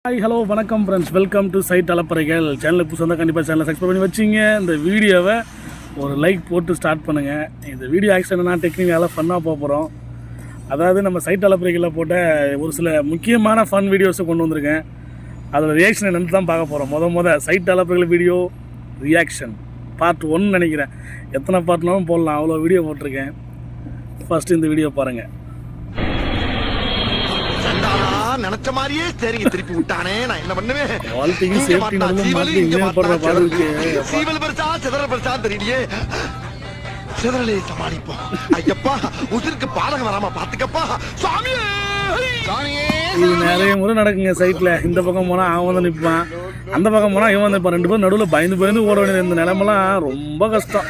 Hi hello வணக்கம் friends, welcome to side அலப்பறைகள். சேனலுக்கு புதுசாக இருந்தால் கண்டிப்பாக சேனலை சப்ஸ்கிரைப் பண்ணி வச்சிங்க. இந்த வீடியோவை ஒரு லைக் போட்டு ஸ்டார்ட் பண்ணுங்கள். இந்த வீடியோ ஆக்சுவலாக டெக்னிக்கால ஃபன்னாக போகிறோம். அதாவது நம்ம சைட் அலப்பறைகளில் போட்ட ஒரு சில முக்கியமான ஃபன் வீடியோஸை கொண்டு வந்திருக்கேன். அதில் ரியாக்ஷன் என்னென்னு தான் பார்க்க போகிறோம். சைட் அலப்பறைகள் வீடியோ ரியாக்ஷன் பார்ட் 1 நினைக்கிறேன். எத்தனை பார்ட்னாலும் போடலாம், அவ்வளோ வீடியோ போட்டிருக்கேன். ஃபஸ்ட்டு இந்த வீடியோ பாருங்கள். நினைச்ச மாதிரியே சரிங்க திருப்பி விட்டானே. நான் என்ன பண்ணுவேன்? சீவல் பெருசா சிதறல் பெருசா தெரியலையே. சிதறலை சமாளிப்போம். ஐயப்பா, உதிருக்கு பாதகம் வராம பாத்துக்கப்பா. சுவாமியே இது நிறைய முறை நடக்குங்க சைட்ல. இந்த பக்கம் போனா அவன் வந்து நிற்பான், அந்த பக்கம் போனா இவன் வந்து நிற்பான். 2 பேரும் நடுவில் பயந்து ஓட வேண்டியது. இந்த நிலைமெல்லாம் ரொம்ப கஷ்டம்.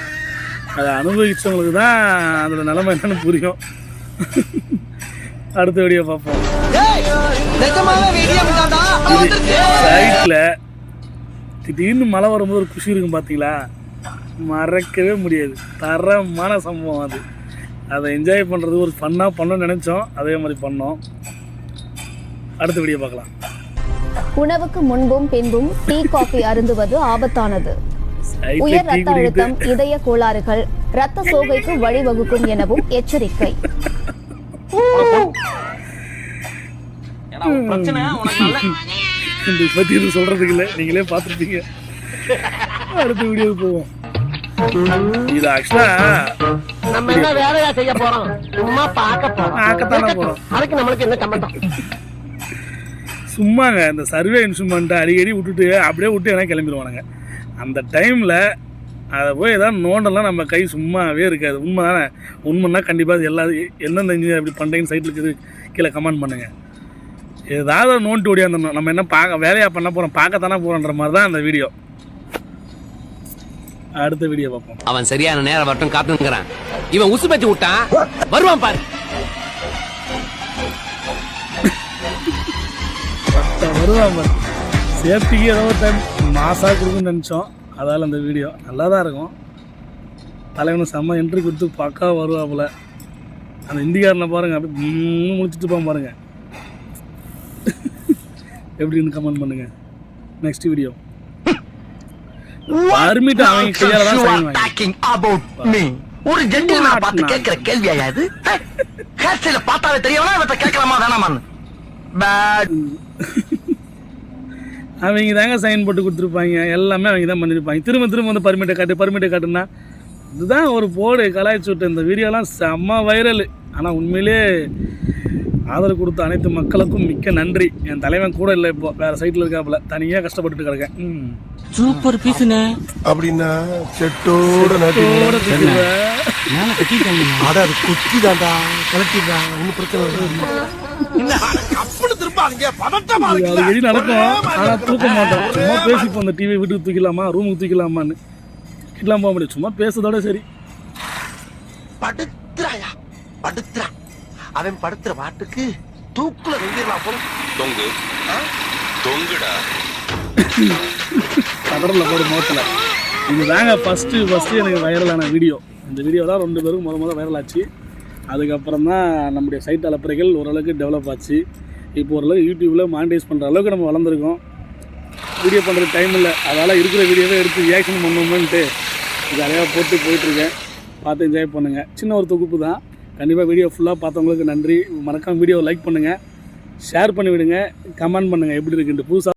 அதை அனுபவிச்சவங்களுக்கு தான் அதோட நிலைமை என்னன்னு புரியும். அடுத்த வீடியோ பார்ப்போம். சைட்ல திடீர்னு மழை வரும்போது ஒரு குஷி இருக்கும் பார்த்தீங்களா, மறக்கவே முடியாது. தரமான சம்பவம் அது. அதை என்ஜாய் பண்ணுறது ஒரு ஃபன்னாக பண்ணணும்னு நினச்சோம், அதே மாதிரி பண்ணோம். அடுத்த வீடியோ பார்க்கலாம். உணவுக்கு முன்பும் பின்பும் டீ காஃபி அருந்துவது ஆபத்தானது. உயர் ரத்த அழுத்தம், இதய கோளாறுகள், இரத்த சோகைக்கு வழிவகுக்கும் எனவும் எச்சரிக்கை. பத்தி சொல்றதுக்கு இல்லை, நீங்களே பார்த்துருப்பீங்க. அடுத்த வீடியோக்கு போவோம். இது ஆக்சுவலா நம்ம என்ன வேலையா செய்ய போறோம்? சும்மா பார்க்கத்தானே போறோம். அதுக்கு நம்மளுக்கு என்ன சம்பந்தம்? சும்மாங்க இந்த சர்வே இன்ஸ்ட்ருமெண்ட்டை அடிக்கடி விட்டுட்டு அப்படியே விட்டு எல்லாம் கிளம்பிடுவானுங்க. அந்த டைமில் அதை போய் ஏதாவது நோண்டெல்லாம் நம்ம கை சும்மாவே இருக்காது. உண்மை தானே? உண்மைன்னா கண்டிப்பாக எந்தெந்த இன்ஜினியர் இப்படி பண்ணுறீங்கன்னு சைட்டில் இருக்குது கீழே கமெண்ட் பண்ணுங்கள். ஏதாவது நோண்ட்டு ஓடியாந்தோம். நம்ம என்ன வேலையாக பண்ண போகிறோம், பார்க்கத்தானே போகிறோன்ற மாதிரி தான் அந்த வீடியோ. அடுத்த வீடியோ பார்ப்போம். அவன் சரியான நேரம் வரட்டும் காத்துங்கிறான். இவன் உசு பத்தி விட்டான், வருவான் பாரு. வருவான் பாரு. சேஃப்டிக்கு ஏதோ ஒரு டைம் மாசாக கொடுக்குன்னு நினச்சோம். அதால் அந்த வீடியோ நல்லா தான் இருக்கும். தலைவனும் செம்ம என்ட்ரி கொடுத்து பக்கா வருவாப்புல. அந்த இந்திக்காரனை பாருங்கள், அப்படி முடிச்சுட்டு போக பாருங்கள். எப்படின்னு கமெண்ட் பண்ணுங்கள். Next video. பர்மிட் அவங்க கையால தான் சைன் வாங்கி. ஒரு ஜென்டில்மேன் பார்த்து கேட்கிற கேள்வியா இது? ஹேர்ஸ்டைல பார்த்தாலே தெரியவனா இவத்தை கேட்கலாமா வேணாமான்னு. அவங்க தாங்க சைன் போட்டு கொடுத்துருப்பாங்க. எல்லாமே அவங்க தான் பண்ணியிருப்பாங்க. திரும்ப வந்து பர்மிட்டை காட்டுன்னா இதுதான் ஒரு போடு கலாய்ச்சி விட்டு. இந்த வீடியோலாம் செம்ம வைரல். ஆனால் உண்மையிலே ஆதரவு கொடுத்த அனைத்து மக்களுக்கும் மிக்க நன்றி. என் தலைவன் கூட இல்லை, இப்போ வேறு சைட்டில் இருக்காப்புல, தனியாக கஷ்டப்பட்டு கிடக்கேன். சூப்பர் பீஸ்னே அப்படின்னா செட்டோட குச்சி தாண்டா கலட்டிடா. ஒன்றும் பிரச்சனை அடிக்கடி நடக்கும். ஆனால் தூக்க மாட்டோம். சும்மா பேசிப்போம். அந்த டிவியை வீட்டுக்கு தூக்கலாமா, ரூமுக்கு தூக்கலாமான்னு கிட்டலாம் போக முடியும். சும்மா பேசுறதோட சரி. படுத்துறாயா படுத்துறா. அவன் படுத்துற பாட்டுக்கு தூக்குல வெந்திரலாம் போல. தொங்குடா கடலில் போடு மோத்தில். இது தாங்க ஃபஸ்ட்டு எனக்கு வைரலான வீடியோ. இந்த வீடியோ தான் 2 பேரும் முத வைரல் ஆச்சு. அதுக்கப்புறம் தான் நம்முடைய சைட் அலப்பறைகள் ஓரளவுக்கு டெவலப் ஆச்சு. இப்போ ஓரளவுக்கு யூடியூப்பில் மானிட்டைஸ் பண்ணுற அளவுக்கு நம்ம வளர்ந்துருக்கோம். வீடியோ பண்ணுறது டைம் இல்லை, அதனால் இருக்கிற வீடியோவே எடுத்து ரியாக்ஷன் பண்ணணுமென்ட்டு ஜாலியாக போட்டு போயிட்டுருக்கேன். பார்த்து என்ஜாய் பண்ணுங்கள். சின்ன ஒரு தொகுப்பு தான். கண்டிப்பாக வீடியோ ஃபுல்லாக பார்த்தவங்களுக்கு நன்றி. மறக்காம வீடியோ லைக் பண்ணுங்கள், ஷேர் பண்ணிவிடுங்க, கமெண்ட் பண்ணுங்கள் எப்படி இருக்குன்ட்டு. புதுசாக